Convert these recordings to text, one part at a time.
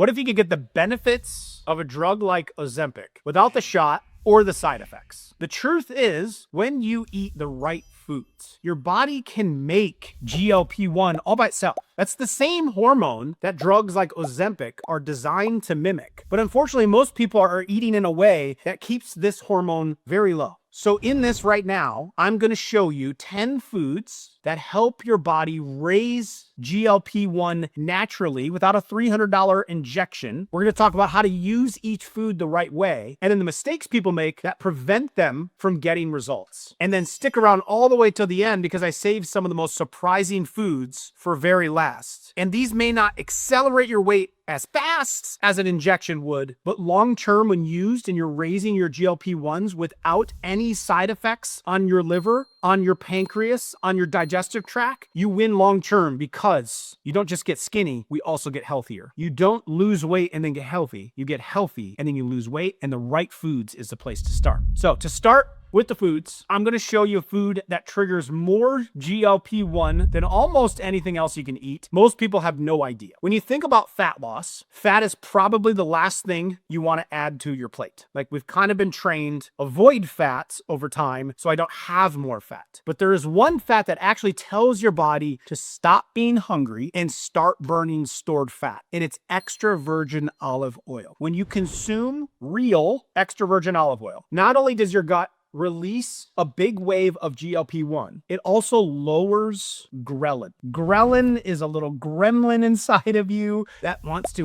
What if you could get the benefits of a drug like Ozempic without the shot or the side effects? The truth is, when you eat the right foods, your body can make GLP-1 all by itself. That's the same hormone that drugs like Ozempic are designed to mimic. But unfortunately, most people are eating in a way that keeps this hormone very low. So in this right now, I'm going to show you 10 foods that help your body raise GLP-1 naturally without a $300 injection. We're going to talk about how to use each food the right way, and then the mistakes people make that prevent them from getting results. And then stick around all the way till the end, because I saved some of the most surprising foods for very last. And these may not accelerate your weight as fast as an injection would, but long-term, when used and you're raising your GLP-1s without any side effects on your liver, on your pancreas, on your digestive tract, you win long-term, because you don't just get skinny, we also get healthier. You don't lose weight and then get healthy. You get healthy and then you lose weight, and the right foods is the place to start. So to start with the foods, I'm going to show you a food that triggers more GLP-1 than almost anything else you can eat. Most people have no idea. When you think about fat loss, fat is probably the last thing you want to add to your plate. Like, we've kind of been trained, avoid fats over time, so I don't have more fat. But there is one fat that actually tells your body to stop being hungry and start burning stored fat, and it's extra virgin olive oil. When you consume real extra virgin olive oil, not only does your gut release a big wave of GLP-1, it also lowers ghrelin. Ghrelin is a little gremlin inside of you that wants to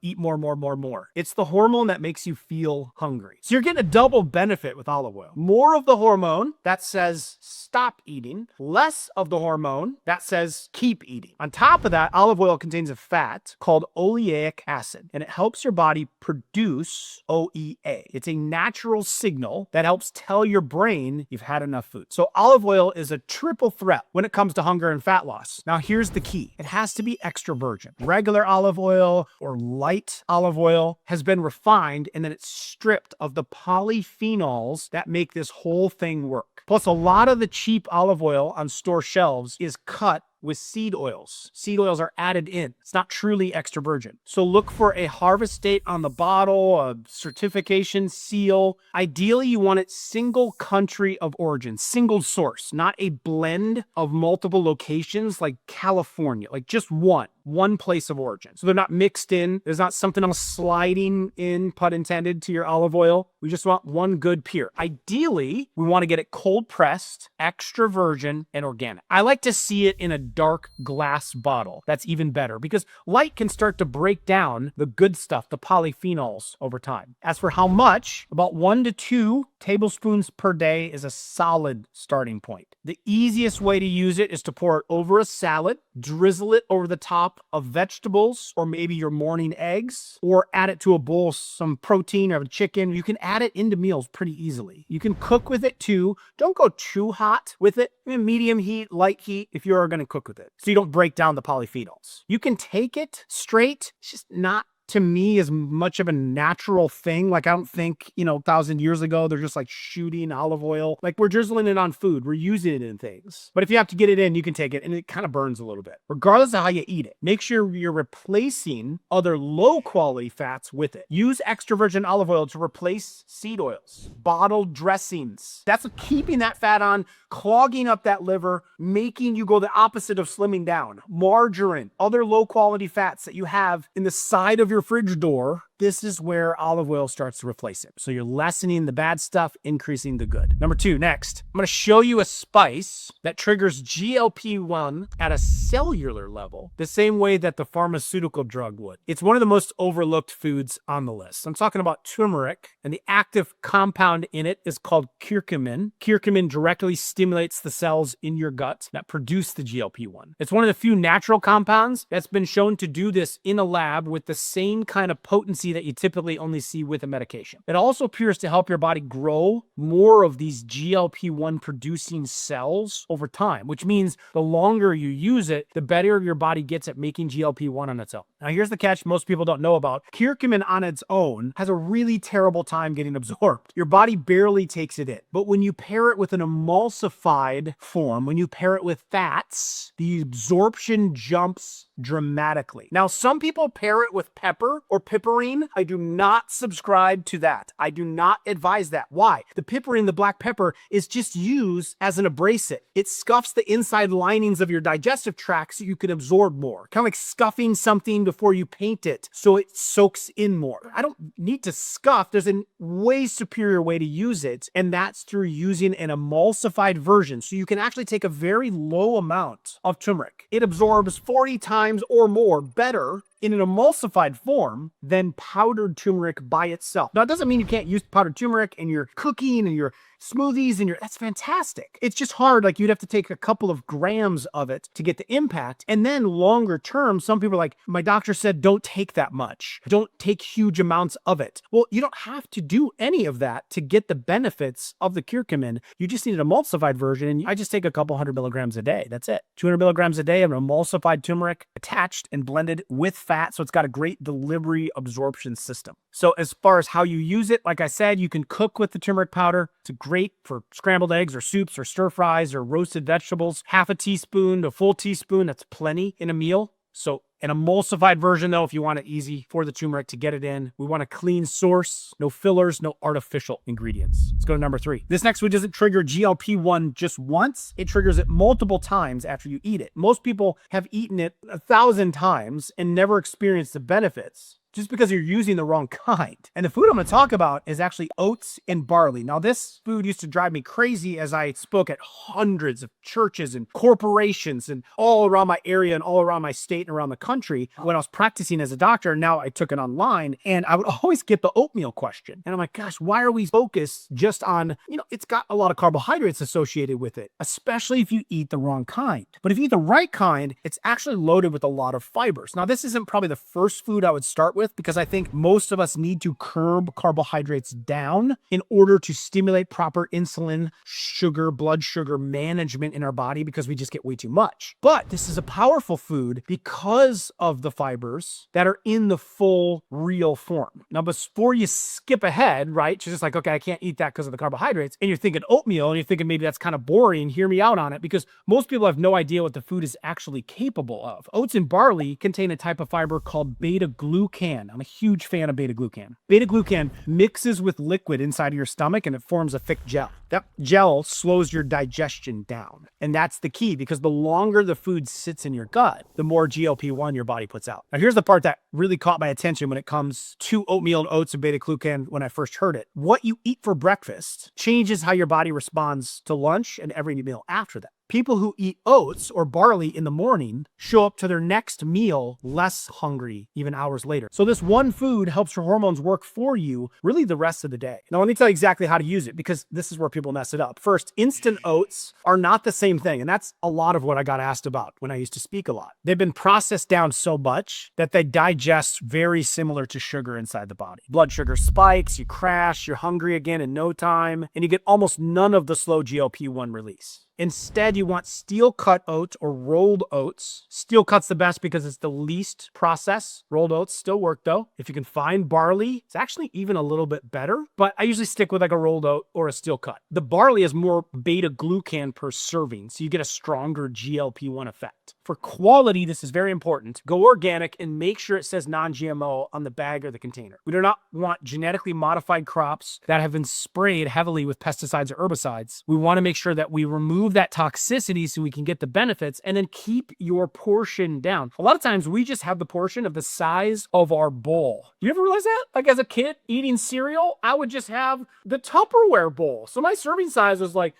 eat more. It's the hormone that makes you feel hungry. So you're getting a double benefit with olive oil. More of the hormone that says stop eating, less of the hormone that says keep eating. On top of that, olive oil contains a fat called oleic acid, and it helps your body produce OEA. It's a natural signal that helps tell your brain you've had enough food. So olive oil is a triple threat when it comes to hunger and fat loss. Now here's the key. It has to be extra virgin. Regular olive oil or light olive oil has been refined, and then it's stripped of the polyphenols that make this whole thing work. Plus, a lot of the cheap olive oil on store shelves is cut with seed oils. Seed oils are added in. It's not truly extra virgin. So look for a harvest date on the bottle, a certification seal. Ideally, you want it single country of origin, single source, not a blend of multiple locations like California, like just one place of origin. So they're not mixed in. There's not something else sliding in, pun intended, to your olive oil. We just want one good pure. Ideally, we want to get it cold pressed, extra virgin, and organic. I like to see it in a dark glass bottle. That's even better, because light can start to break down the good stuff, the polyphenols, over time. As for how much, about 1 to 2 tablespoons per day is a solid starting point. The easiest way to use it is to pour it over a salad, drizzle it over the top of vegetables or maybe your morning eggs, or add it to a bowl, some protein or chicken. You can add it into meals pretty easily. You can cook with it too. Don't go too hot with it. Medium heat, light heat if you're going to cook with it, so you don't break down the polyphenols. You can take it straight. It's just not, to me, as much of a natural thing. Like, I don't think, 1,000 years ago, they're just like shooting olive oil. Like, we're drizzling it on food. We're using it in things. But if you have to get it in, you can take it, and it kind of burns a little bit. Regardless of how you eat it, make sure you're replacing other low quality fats with it. Use extra virgin olive oil to replace seed oils, bottled dressings. That's keeping that fat on, clogging up that liver, making you go the opposite of slimming down. Margarine, other low quality fats that you have in the side of your fridge door, this is where olive oil starts to replace it. So you're lessening the bad stuff, increasing the good. Number 2, next, I'm going to show you a spice that triggers GLP-1 at a cellular level, the same way that the pharmaceutical drug would. It's one of the most overlooked foods on the list. I'm talking about turmeric, and the active compound in it is called curcumin. Curcumin directly stimulates the cells in your gut that produce the GLP-1. It's one of the few natural compounds that's been shown to do this in a lab with the same kind of potency that you typically only see with a medication. It also appears to help your body grow more of these GLP-1 producing cells over time, which means the longer you use it, the better your body gets at making GLP-1 on its own. Now, here's the catch most people don't know about. Curcumin on its own has a really terrible time getting absorbed. Your body barely takes it in. But when you pair it with an emulsified form, when you pair it with fats, the absorption jumps dramatically. Now, some people pair it with pepper or piperine. I do not subscribe to that. I do not advise that. Why? The piperine, the black pepper, is just used as an abrasive. It scuffs the inside linings of your digestive tract so you can absorb more. Kind of like scuffing something before you paint it so it soaks in more. I don't need to scuff. There's a way superior way to use it, and that's through using an emulsified version. So you can actually take a very low amount of turmeric. It absorbs 40 times or more better in an emulsified form than powdered turmeric by itself. Now, it doesn't mean you can't use powdered turmeric in your cooking and your smoothies and that's fantastic. It's just hard. Like, you'd have to take a couple of grams of it to get the impact. And then longer term, some people are like, my doctor said, don't take that much. Don't take huge amounts of it. Well, you don't have to do any of that to get the benefits of the curcumin. You just need an emulsified version. And I just take a couple 100 milligrams a day. That's it. 200 milligrams a day of an emulsified turmeric attached and blended with fat. So it's got a great delivery absorption system. So as far as how you use it, like I said, you can cook with the turmeric powder. It's great for scrambled eggs or soups or stir fries or roasted vegetables. Half a teaspoon to a full teaspoon, that's plenty in a meal. So an emulsified version, though, if you want it easy for the turmeric to get it in, we want a clean source, no fillers, no artificial ingredients. Let's go to number 3. This next food doesn't trigger GLP-1 just once. It triggers it multiple times after you eat it. Most people have eaten it 1,000 times and never experienced the benefits, just because you're using the wrong kind. And the food I'm going to talk about is actually oats and barley. Now, this food used to drive me crazy as I spoke at hundreds of churches and corporations and all around my area and all around my state and around the country when I was practicing as a doctor. Now I took it online, and I would always get the oatmeal question. And I'm like, gosh, why are we focused just on, it's got a lot of carbohydrates associated with it, especially if you eat the wrong kind. But if you eat the right kind, it's actually loaded with a lot of fibers. Now, this isn't probably the first food I would start with, because I think most of us need to curb carbohydrates down in order to stimulate proper insulin, sugar, blood sugar management in our body, because we just get way too much. But this is a powerful food because of the fibers that are in the full, real form. Now, before you skip ahead, right, you're just like, okay, I can't eat that because of the carbohydrates, and you're thinking oatmeal, and you're thinking maybe that's kind of boring, hear me out on it, because most people have no idea what the food is actually capable of. Oats and barley contain a type of fiber called beta-glucan. I'm a huge fan of beta-glucan. Beta-glucan mixes with liquid inside of your stomach, and it forms a thick gel. That gel slows your digestion down. And that's the key, because the longer the food sits in your gut, the more GLP-1 your body puts out. Now, here's the part that really caught my attention when it comes to oatmeal and oats and beta-glucan when I first heard it. What you eat for breakfast changes how your body responds to lunch and every meal after that. People who eat oats or barley in the morning show up to their next meal less hungry, even hours later. So this one food helps your hormones work for you really the rest of the day. Now, let me tell you exactly how to use it, because this is where people mess it up. First, instant oats are not the same thing. And that's a lot of what I got asked about when I used to speak a lot. They've been processed down so much that they digest very similar to sugar inside the body. Blood sugar spikes, you crash, you're hungry again in no time, and you get almost none of the slow GLP-1 release. Instead, you want steel cut oats or rolled oats. Steel cut's the best because it's the least processed. Rolled oats still work though. If you can find barley, it's actually even a little bit better, but I usually stick with like a rolled oat or a steel cut. The barley has more beta-glucan per serving, so you get a stronger GLP-1 effect. For quality, this is very important. Go organic and make sure it says non-GMO on the bag or the container. We do not want genetically modified crops that have been sprayed heavily with pesticides or herbicides. We want to make sure that we remove that toxicity so we can get the benefits, and then keep your portion down. A lot of times we just have the portion of the size of our bowl. You ever realize that? Like, as a kid eating cereal, I would just have the Tupperware bowl. So my serving size was like,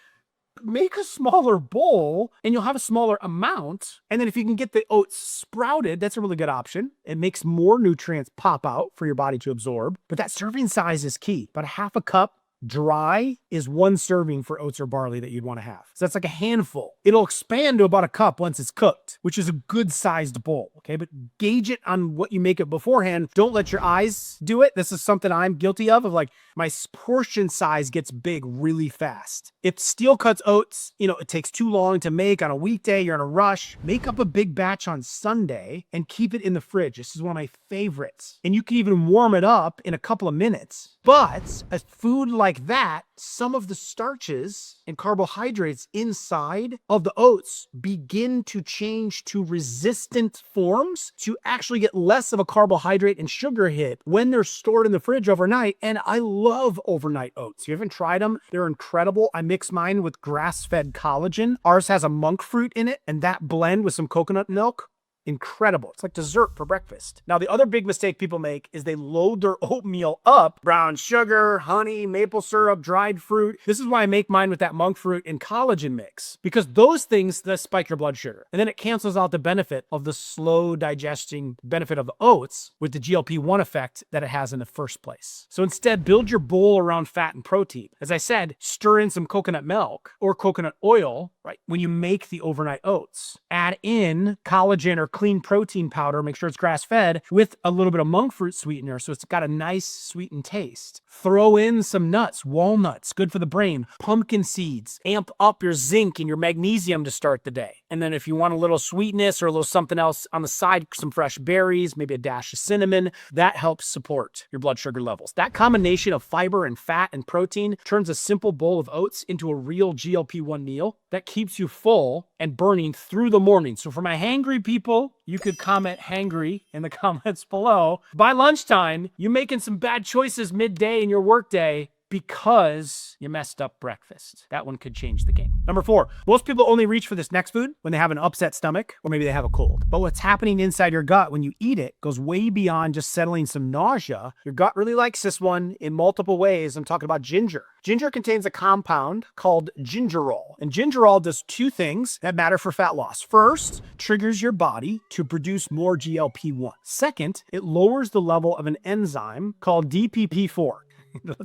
make a smaller bowl and you'll have a smaller amount. And then if you can get the oats sprouted, that's a really good option. It makes more nutrients pop out for your body to absorb. But that serving size is key. About a half a cup dry is one serving for oats or barley that you'd want to have. So that's like a handful. It'll expand to about a cup once it's cooked, which is a good sized bowl. Okay, but gauge it on what you make it beforehand. Don't let your eyes do it. This is something I'm guilty of like my portion size gets big really fast. If steel cuts oats, it takes too long to make on a weekday, you're in a rush, make up a big batch on Sunday and keep it in the fridge. This is one of my favorites. And you can even warm it up in a couple of minutes. But a food like like that, some of the starches and carbohydrates inside of the oats begin to change to resistant forms to actually get less of a carbohydrate and sugar hit when they're stored in the fridge overnight. And I love overnight oats. If you haven't tried them, they're incredible. I mix mine with grass-fed collagen. Ours has a monk fruit in it, and that blend with some coconut milk, incredible. It's like dessert for breakfast. Now, the other big mistake people make is they load their oatmeal up, brown sugar, honey, maple syrup, dried fruit. This is why I make mine with that monk fruit and collagen mix, because those things that spike your blood sugar. And then it cancels out the benefit of the slow digesting benefit of the oats with the GLP-1 effect that it has in the first place. So instead, build your bowl around fat and protein. As I said, stir in some coconut milk or coconut oil, right? When you make the overnight oats, add in collagen or clean protein powder, make sure it's grass-fed, with a little bit of monk fruit sweetener, so it's got a nice sweetened taste. Throw in some nuts, walnuts, good for the brain, pumpkin seeds, amp up your zinc and your magnesium to start the day. And then if you want a little sweetness or a little something else on the side, some fresh berries, maybe a dash of cinnamon, that helps support your blood sugar levels. That combination of fiber and fat and protein turns a simple bowl of oats into a real GLP-1 meal that keeps you full and burning through the morning. So for my hangry people, you could comment hangry in the comments below. By lunchtime, you're making some bad choices midday in your workday because you messed up breakfast. That one could change the game. Number 4, most people only reach for this next food when they have an upset stomach or maybe they have a cold. But what's happening inside your gut when you eat it goes way beyond just settling some nausea. Your gut really likes this one in multiple ways. I'm talking about ginger. Ginger contains a compound called gingerol. And gingerol does 2 things that matter for fat loss. First, triggers your body to produce more GLP-1. Second, it lowers the level of an enzyme called DPP4.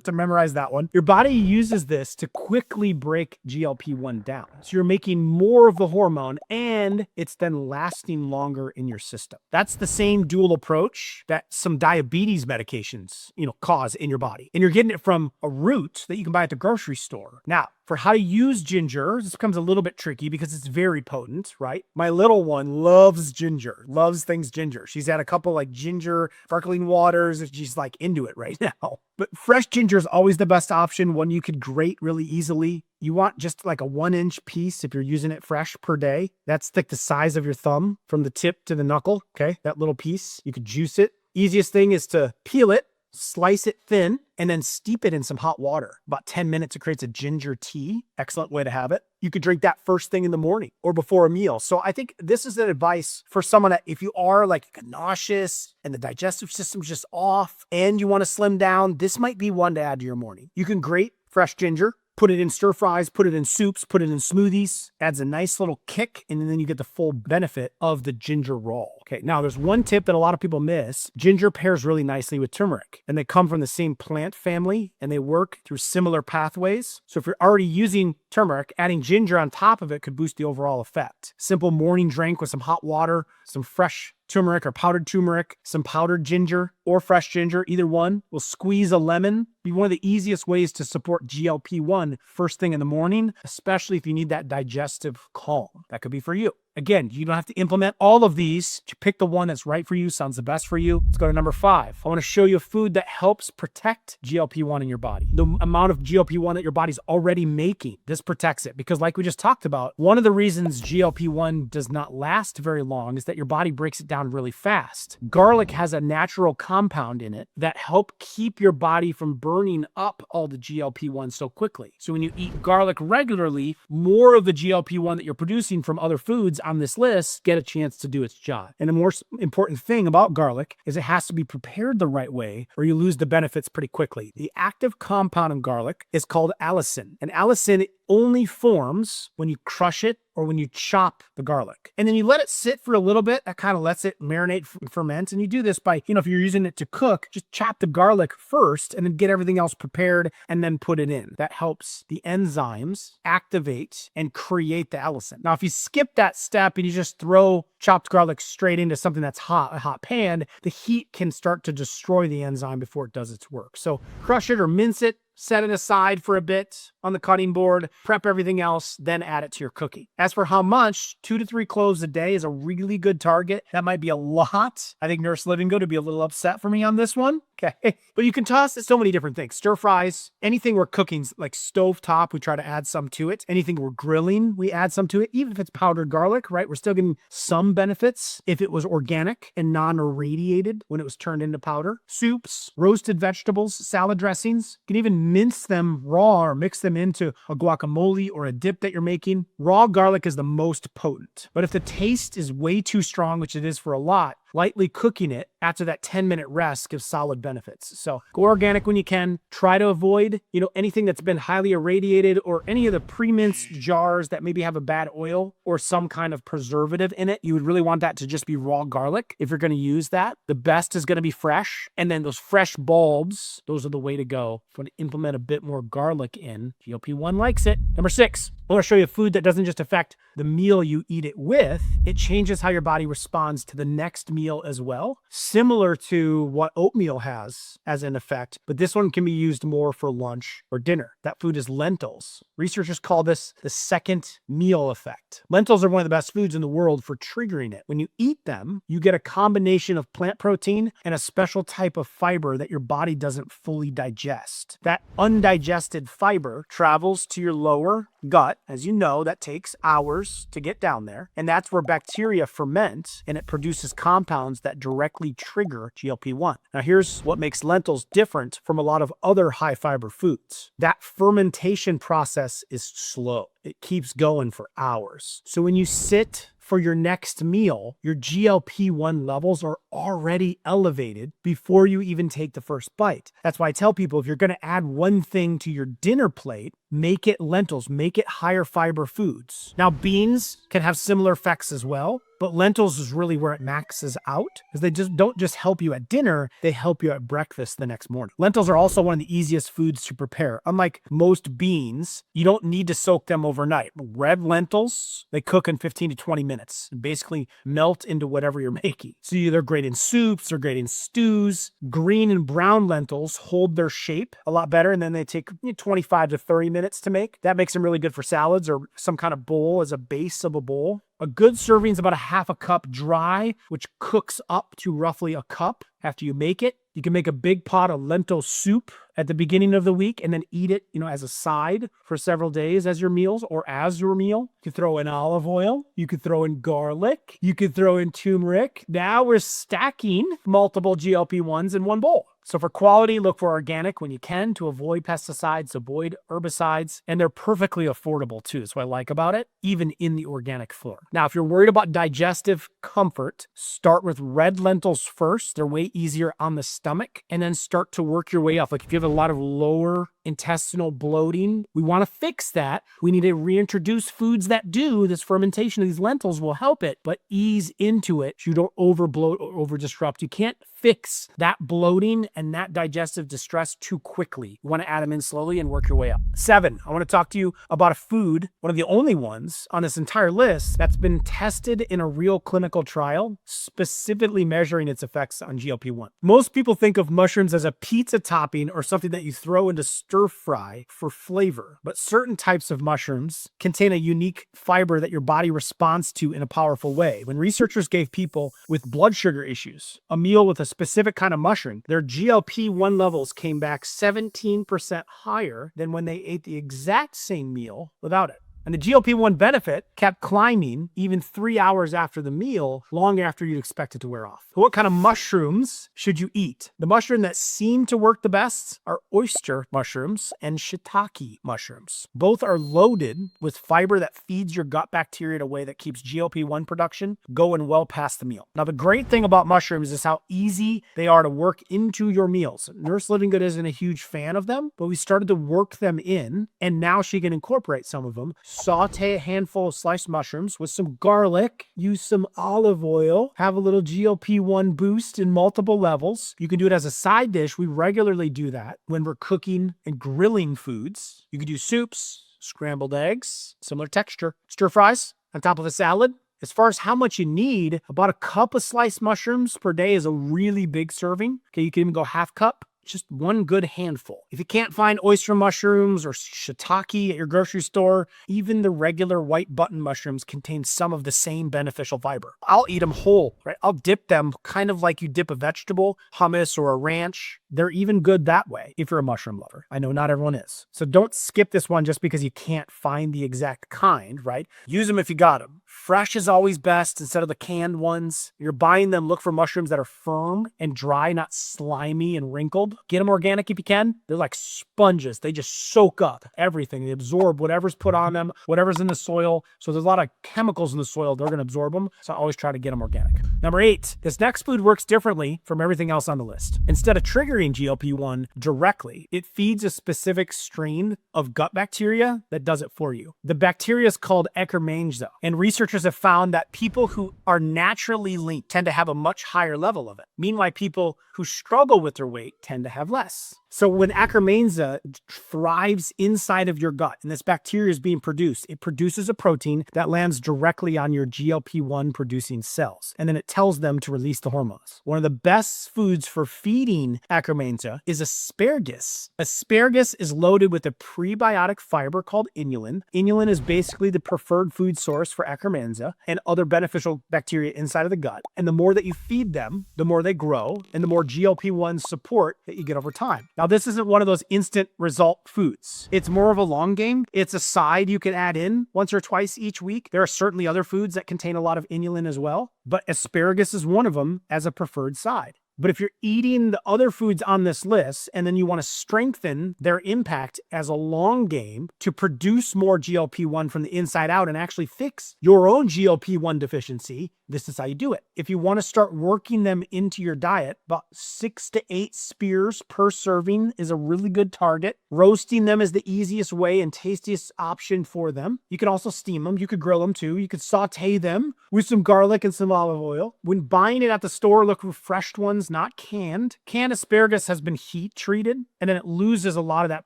To memorize that one. Your body uses this to quickly break GLP-1 down. So you're making more of the hormone and it's then lasting longer in your system. That's the same dual approach that some diabetes medications, cause in your body. And you're getting it from a root that you can buy at the grocery store. Now, for how to use ginger, this becomes a little bit tricky because it's very potent, right? My little one loves ginger, loves things ginger. She's had a couple like ginger sparkling waters and she's like into it right now. But fresh ginger is always the best option, one you could grate really easily. You want just like a 1-inch piece if you're using it fresh per day. That's like the size of your thumb from the tip to the knuckle, okay? That little piece, you could juice it. Easiest thing is to peel it, slice it thin, and then steep it in some hot water. About 10 minutes, it creates a ginger tea. Excellent way to have it. You could drink that first thing in the morning or before a meal. So I think this is an advice for someone that if you are like nauseous and the digestive system's just off and you want to slim down, this might be one to add to your morning. You can grate fresh ginger, put it in stir fries, put it in soups, put it in smoothies, adds a nice little kick, and then you get the full benefit of the ginger roll. Okay, now there's one tip that a lot of people miss. Ginger pairs really nicely with turmeric, and they come from the same plant family, and they work through similar pathways. So if you're already using turmeric, adding ginger on top of it could boost the overall effect. Simple morning drink with some hot water, some fresh turmeric or powdered turmeric, some powdered ginger or fresh ginger, either one. We'll squeeze a lemon. Be one of the easiest ways to support GLP-1 first thing in the morning, especially if you need that digestive calm. That could be for you. Again, you don't have to implement all of these. You pick the one that's right for you, sounds the best for you. Let's go to number 5. I want to show you a food that helps protect GLP-1 in your body. The amount of GLP-1 that your body's already making, this protects it. Because like we just talked about, one of the reasons GLP-1 does not last very long is that your body breaks it down really fast. Garlic has a natural compound in it that help keep your body from burning up all the GLP-1 so quickly. So when you eat garlic regularly, more of the GLP-1 that you're producing from other foods on this list get a chance to do its job. And the more important thing about garlic is it has to be prepared the right way or you lose the benefits pretty quickly. The active compound in garlic is called allicin. And allicin only forms when you crush it or when you chop the garlic. And then you let it sit for a little bit. That kind of lets it marinate and ferment. And you do this by, if you're using it to cook, just chop the garlic first and then get everything else prepared and then put it in. That helps the enzymes activate and create the allicin. Now, if you skip that step and you just throw chopped garlic straight into something that's hot, a hot pan, the heat can start to destroy the enzyme before it does its work. So crush it or mince it, set it aside for a bit on the cutting board, prep everything else, then add it to your cookie. As for how much, 2 to 3 cloves a day is a really good target. That might be a lot. I think Nurse Livingood would be a little upset for me on this one. Okay. But you can toss so many different things. Stir fries, anything we're cooking, like stovetop, we try to add some to it. Anything we're grilling, we add some to it. Even if it's powdered garlic, right? We're still getting some benefits if it was organic and non-irradiated when it was turned into powder. Soups, roasted vegetables, salad dressings. You can even mince them raw or mix them into a guacamole or a dip that you're making. Raw garlic is the most potent. But if the taste is way too strong, which it is for a lot, lightly cooking it after that 10-minute rest gives solid benefits. So go organic when you can. Try to avoid, anything that's been highly irradiated or any of the pre-minced jars that maybe have a bad oil or some kind of preservative in it. You would really want that to just be raw garlic if you're going to use that. The best is going to be fresh. And then those fresh bulbs, those are the way to go. If you want to implement a bit more garlic in, GLP-1 likes it. Number 6, I want to show you a food that doesn't just affect the meal you eat it with, it changes how your body responds to the next meal as well. Similar to what oatmeal has as an effect, but this one can be used more for lunch or dinner. That food is lentils. Researchers call this the second meal effect. Lentils are one of the best foods in the world for triggering it. When you eat them, you get a combination of plant protein and a special type of fiber that your body doesn't fully digest. That undigested fiber travels to your lower gut. As you know, that takes hours to get down there. And that's where bacteria ferment and it produces compounds that directly trigger GLP-1. Now, here's what makes lentils different from a lot of other high fiber foods. That fermentation process is slow. It keeps going for hours. So when you sit for your next meal, your GLP-1 levels are already elevated before you even take the first bite. That's why I tell people, if you're going to add one thing to your dinner plate, make it lentils, make it higher fiber foods. Now, beans can have similar effects as well, but lentils is really where it maxes out because they just don't just help you at dinner, they help you at breakfast the next morning. Lentils are also one of the easiest foods to prepare. Unlike most beans, you don't need to soak them overnight. Red lentils, they cook in 15 to 20 minutes and basically melt into whatever you're making. So they're great in soups, they're great in stews. Green and brown lentils hold their shape a lot better, and then they take 25 to 30 minutes to make. That makes them really good for salads or some kind of bowl as a base of a bowl. A good serving is about a half a cup dry, which cooks up to roughly a cup after you make it. You can make a big pot of lentil soup at the beginning of the week and then eat it, as a side for several days as your meals or as your meal. You could throw in olive oil. You could throw in garlic. You could throw in turmeric. Now we're stacking multiple GLP-1s in one bowl. So for quality, look for organic when you can to avoid pesticides, avoid herbicides, and they're perfectly affordable too. That's what I like about it, even in the organic form. Now, if you're worried about digestive comfort, start with red lentils first. They're way easier on the stomach, and then start to work your way up. Like if you have a lot of lower intestinal bloating, we want to fix that. We need to reintroduce foods that do. This fermentation of these lentils will help it, but ease into it so you don't overbloat or over-disrupt. You can't fix that bloating and that digestive distress too quickly. You want to add them in slowly and work your way up. 7, I want to talk to you about a food, one of the only ones on this entire list that's been tested in a real clinical trial, specifically measuring its effects on GLP-1. Most people think of mushrooms as a pizza topping or something that you throw into stir fry for flavor, but certain types of mushrooms contain a unique fiber that your body responds to in a powerful way. When researchers gave people with blood sugar issues a meal with a specific kind of mushroom, their GLP-1 levels came back 17% higher than when they ate the exact same meal without it. And the GLP-1 benefit kept climbing even 3 hours after the meal, long after you'd expect it to wear off. So what kind of mushrooms should you eat? The mushroom that seem to work the best are oyster mushrooms and shiitake mushrooms. Both are loaded with fiber that feeds your gut bacteria in a way that keeps GLP-1 production going well past the meal. Now, the great thing about mushrooms is how easy they are to work into your meals. Nurse Livingood isn't a huge fan of them, but we started to work them in, and now she can incorporate some of them. Saute a handful of sliced mushrooms with some garlic, use some olive oil, have a little GLP-1 boost in multiple levels. You can do it as a side dish. We regularly do that when we're cooking and grilling foods. You can do soups, scrambled eggs, similar texture, stir fries on top of a salad. As far as how much you need, about a cup of sliced mushrooms per day is a really big serving. Okay, you can even go half cup. just one good handful. If you can't find oyster mushrooms or shiitake at your grocery store, even the regular white button mushrooms contain some of the same beneficial fiber. I'll eat them whole, right? I'll dip them kind of like you dip a vegetable, hummus or a ranch. They're even good that way if you're a mushroom lover. I know not everyone is. So don't skip this one just because you can't find the exact kind, right? Use them if you got them. Fresh is always best instead of the canned ones. You're buying them, look for mushrooms that are firm and dry, not slimy and wrinkled. Get them organic if you can. They're like sponges. They just soak up everything. They absorb whatever's put on them, whatever's in the soil. So there's a lot of chemicals in the soil. They're going to absorb them. So I always try to get them organic. Number 8, this next food works differently from everything else on the list. Instead of triggering GLP-1 directly, it feeds a specific strain of gut bacteria that does it for you. The bacteria is called Akkermansia, and researchers have found that people who are naturally lean tend to have a much higher level of it. Meanwhile, people who struggle with their weight tend to have less. So when Akkermansia thrives inside of your gut and this bacteria is being produced, it produces a protein that lands directly on your GLP-1 producing cells, and then it tells them to release the hormones. One of the best foods for feeding Akkermansia is asparagus. Asparagus is loaded with a prebiotic fiber called inulin. Inulin is basically the preferred food source for Akkermansia and other beneficial bacteria inside of the gut. And the more that you feed them, the more they grow and the more GLP-1 support that you get over time. Now, this isn't one of those instant result foods. It's more of a long game. It's a side you can add in once or twice each week. There are certainly other foods that contain a lot of inulin as well, but asparagus is one of them as a preferred side. But if you're eating the other foods on this list and then you want to strengthen their impact as a long game to produce more GLP-1 from the inside out and actually fix your own GLP-1 deficiency, this is how you do it. If you want to start working them into your diet, about 6 to 8 spears per serving is a really good target. Roasting them is the easiest way and tastiest option for them. You can also steam them. You could grill them too. You could saute them with some garlic and some olive oil. When buying it at the store, look for fresh ones, not canned. Canned asparagus has been heat treated, and then it loses a lot of that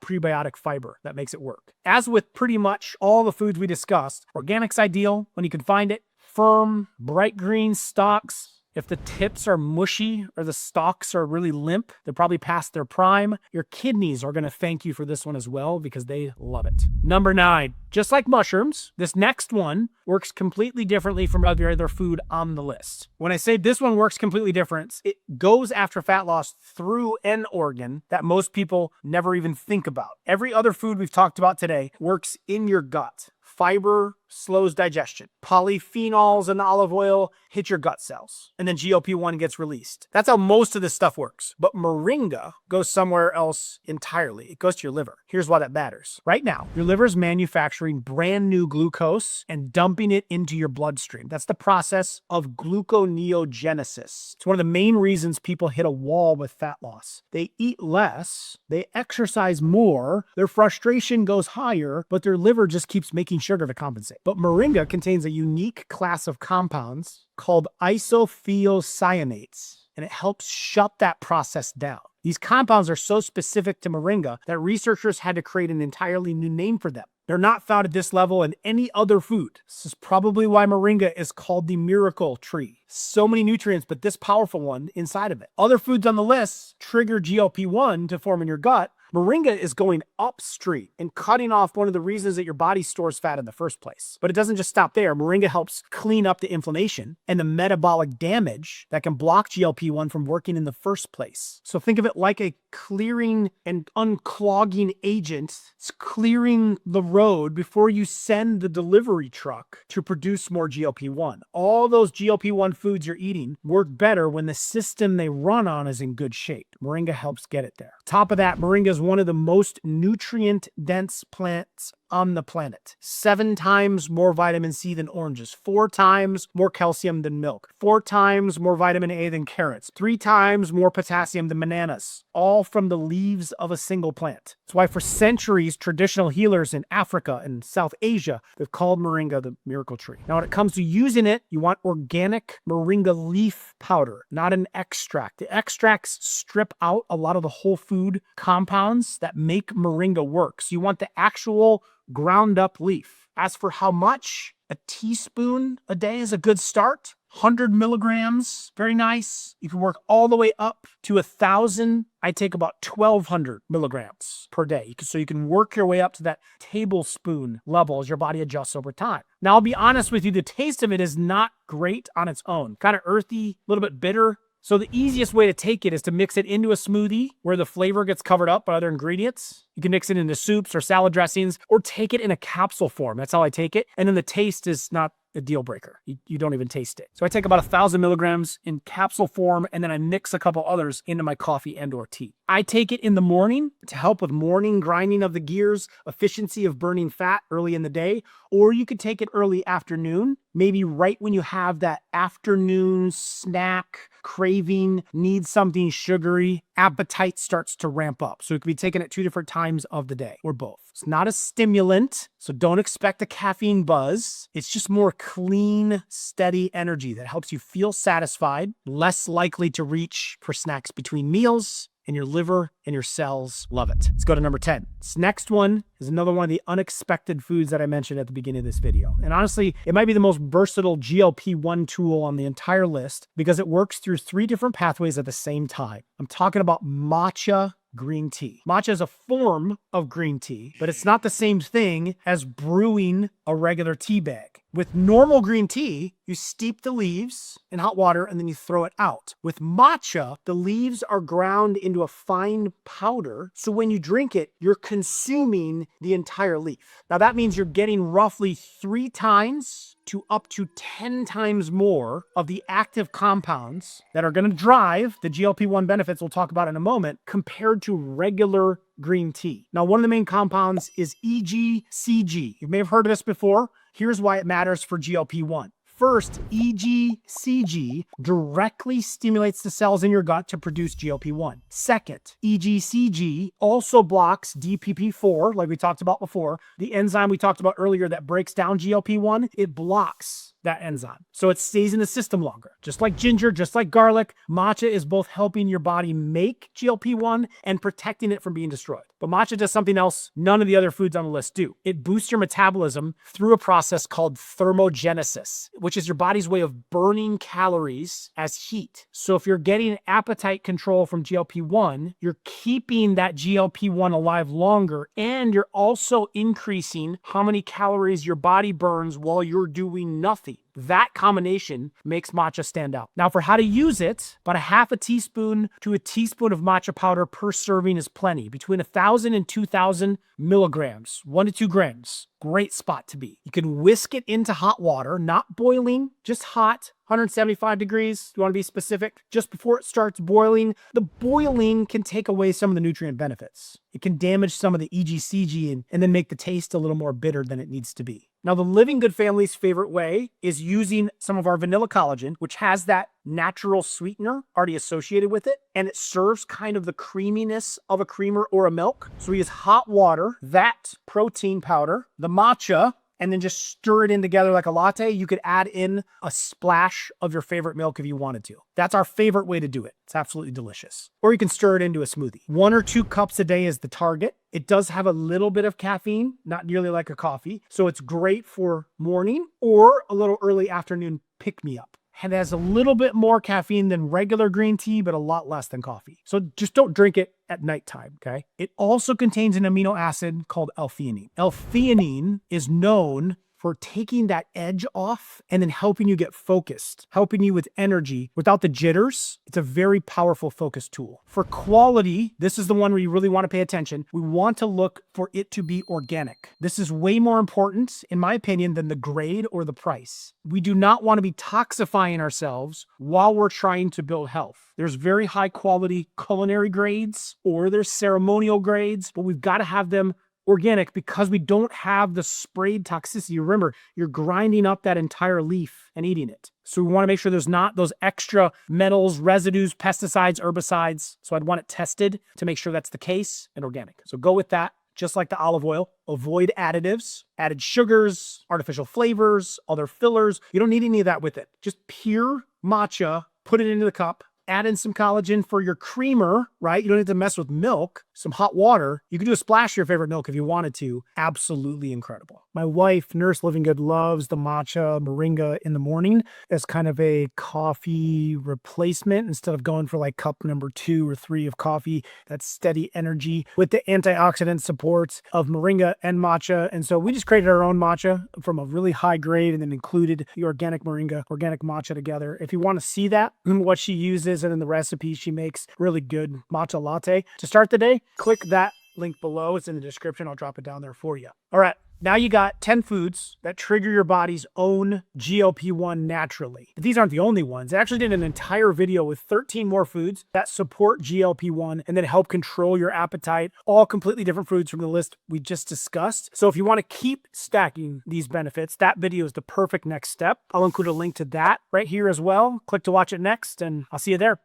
prebiotic fiber that makes it work. As with pretty much all the foods we discussed, organic's ideal when you can find it. Firm, bright green stalks. If the tips are mushy or the stalks are really limp, they're probably past their prime. Your kidneys are going to thank you for this one as well because they love it. Number 9, just like mushrooms, this next one works completely differently from every other food on the list. When I say this one works completely different, it goes after fat loss through an organ that most people never even think about. Every other food we've talked about today works in your gut. Fiber slows digestion. Polyphenols and olive oil hit your gut cells, and then GLP-1 gets released. That's how most of this stuff works. But moringa goes somewhere else entirely. It goes to your liver. Here's why that matters. Right now, your liver is manufacturing brand new glucose and dumping it into your bloodstream. That's the process of gluconeogenesis. It's one of the main reasons people hit a wall with fat loss. They eat less, they exercise more, their frustration goes higher, but their liver just keeps making sugar to compensate. But moringa contains a unique class of compounds called isothiocyanates, and it helps shut that process down. These compounds are so specific to moringa that researchers had to create an entirely new name for them. They're not found at this level in any other food. This is probably why moringa is called the miracle tree. So many nutrients, but this powerful one inside of it. Other foods on the list trigger GLP-1 to form in your gut. Moringa is going upstream and cutting off one of the reasons that your body stores fat in the first place. But it doesn't just stop there. Moringa helps clean up the inflammation and the metabolic damage that can block GLP-1 from working in the first place. So think of it like a clearing and unclogging agent. It's clearing the road before you send the delivery truck to produce more GLP-1. All those GLP-1 foods you're eating work better when the system they run on is in good shape. Moringa helps get it there. Top of that, moringa is one of the most nutrient-dense plants on the planet. 7 times more vitamin C than oranges, 4 times more calcium than milk, 4 times more vitamin A than carrots, 3 times more potassium than bananas, all from the leaves of a single plant. That's why for centuries, traditional healers in Africa and South Asia have called moringa the miracle tree. Now, when it comes to using it, you want organic moringa leaf powder, not an extract. The extracts strip out a lot of the whole food compounds that make moringa work. So you want the actual ground up leaf. As for how much, a teaspoon a day is a good start. 100 milligrams, very nice. You can work all the way up to 1,000. I take about 1,200 milligrams per day. So you can work your way up to that tablespoon level as your body adjusts over time. Now, I'll be honest with you, the taste of it is not great on its own. Kind of earthy, a little bit bitter. So the easiest way to take it is to mix it into a smoothie where the flavor gets covered up by other ingredients. You can mix it into soups or salad dressings or take it in a capsule form. That's how I take it. And then the taste is not a deal breaker. You don't even taste it. So I take about 1,000 milligrams in capsule form, and then I mix a couple others into my coffee and or tea. I take it in the morning to help with morning grinding of the gears, efficiency of burning fat early in the day, or you could take it early afternoon, maybe right when you have that afternoon snack craving, need something sugary, appetite starts to ramp up. So it could be taken at 2 different times of the day or both. It's not a stimulant, so don't expect a caffeine buzz. It's just more clean, steady energy that helps you feel satisfied, less likely to reach for snacks between meals, and your liver and your cells love it. Let's go to number 10. This next one is another one of the unexpected foods that I mentioned at the beginning of this video. And honestly, it might be the most versatile GLP-1 tool on the entire list because it works through 3 different pathways at the same time. I'm talking about matcha green tea. Matcha is a form of green tea, but it's not the same thing as brewing a regular tea bag. With normal green tea, you steep the leaves in hot water and then you throw it out. With matcha, the leaves are ground into a fine powder. So when you drink it, you're consuming the entire leaf. Now that means you're getting roughly 3 times to up to 10 times more of the active compounds that are going to drive the GLP-1 benefits we'll talk about in a moment compared to regular green tea. Now, one of the main compounds is EGCG. You may have heard of this before. Here's why it matters for GLP-1. First, EGCG directly stimulates the cells in your gut to produce GLP-1. Second, EGCG also blocks DPP-4, like we talked about before, the enzyme we talked about earlier that breaks down GLP-1. It blocks that enzyme. So it stays in the system longer. Just like ginger, just like garlic, matcha is both helping your body make GLP-1 and protecting it from being destroyed. But matcha does something else none of the other foods on the list do. It boosts your metabolism through a process called thermogenesis, which is your body's way of burning calories as heat. So if you're getting appetite control from GLP-1, you're keeping that GLP-1 alive longer, and you're also increasing how many calories your body burns while you're doing nothing. That combination makes matcha stand out. Now, for how to use it, about a half a teaspoon to a teaspoon of matcha powder per serving is plenty. Between 1,000 and 2,000 milligrams, 1 to 2 grams. Great spot to be. You can whisk it into hot water, not boiling, just hot, 175 degrees. You want to be specific. Just before it starts boiling, the boiling can take away some of the nutrient benefits. It can damage some of the EGCG and then make the taste a little more bitter than it needs to be. Now, the Livingood family's favorite way is using some of our vanilla collagen, which has that natural sweetener already associated with it, and it serves kind of the creaminess of a creamer or a milk. So we use hot water, that protein powder, the matcha, and then just stir it in together like a latte. You could add in a splash of your favorite milk if you wanted to. That's our favorite way to do it. It's absolutely delicious. Or you can stir it into a smoothie. 1 or 2 cups a day is the target. It does have a little bit of caffeine, not nearly like a coffee. So it's great for morning or a little early afternoon pick-me-up. And it has a little bit more caffeine than regular green tea, but a lot less than coffee. So just don't drink it at nighttime, okay? It also contains an amino acid called L-theanine. L-theanine is known for taking that edge off and then helping you get focused, helping you with energy without the jitters. It's a very powerful focus tool. For quality, this is the one where you really want to pay attention. We want to look for it to be organic. This is way more important, in my opinion, than the grade or the price. We do not want to be toxifying ourselves while we're trying to build health. There's very high quality culinary grades or there's ceremonial grades, but we've got to have them organic because we don't have the sprayed toxicity. Remember, you're grinding up that entire leaf and eating it. So we want to make sure there's not those extra metals, residues, pesticides, herbicides. So I'd want it tested to make sure that's the case and organic. So go with that. Just like the olive oil, avoid additives, added sugars, artificial flavors, other fillers. You don't need any of that with it. Just pure matcha, put it into the cup, add in some collagen for your creamer, right? You don't need to mess with milk. some hot water. You can do a splash of your favorite milk if you wanted to. Absolutely incredible. My wife, Nurse Livingood, loves the matcha moringa in the morning as kind of a coffee replacement instead of going for like cup number 2 or 3 of coffee. That steady energy with the antioxidant supports of moringa and matcha. And so we just created our own matcha from a really high grade and then included the organic moringa, organic matcha together. If you want to see that, what she uses and in the recipe, she makes really good matcha latte. To start the day, click that link below. It's in the description. I'll drop it down there for you. All right. Now you got 10 foods that trigger your body's own GLP-1 naturally. But these aren't the only ones. I actually did an entire video with 13 more foods that support GLP-1 and then help control your appetite. All completely different foods from the list we just discussed. So if you want to keep stacking these benefits, that video is the perfect next step. I'll include a link to that right here as well. Click to watch it next, and I'll see you there.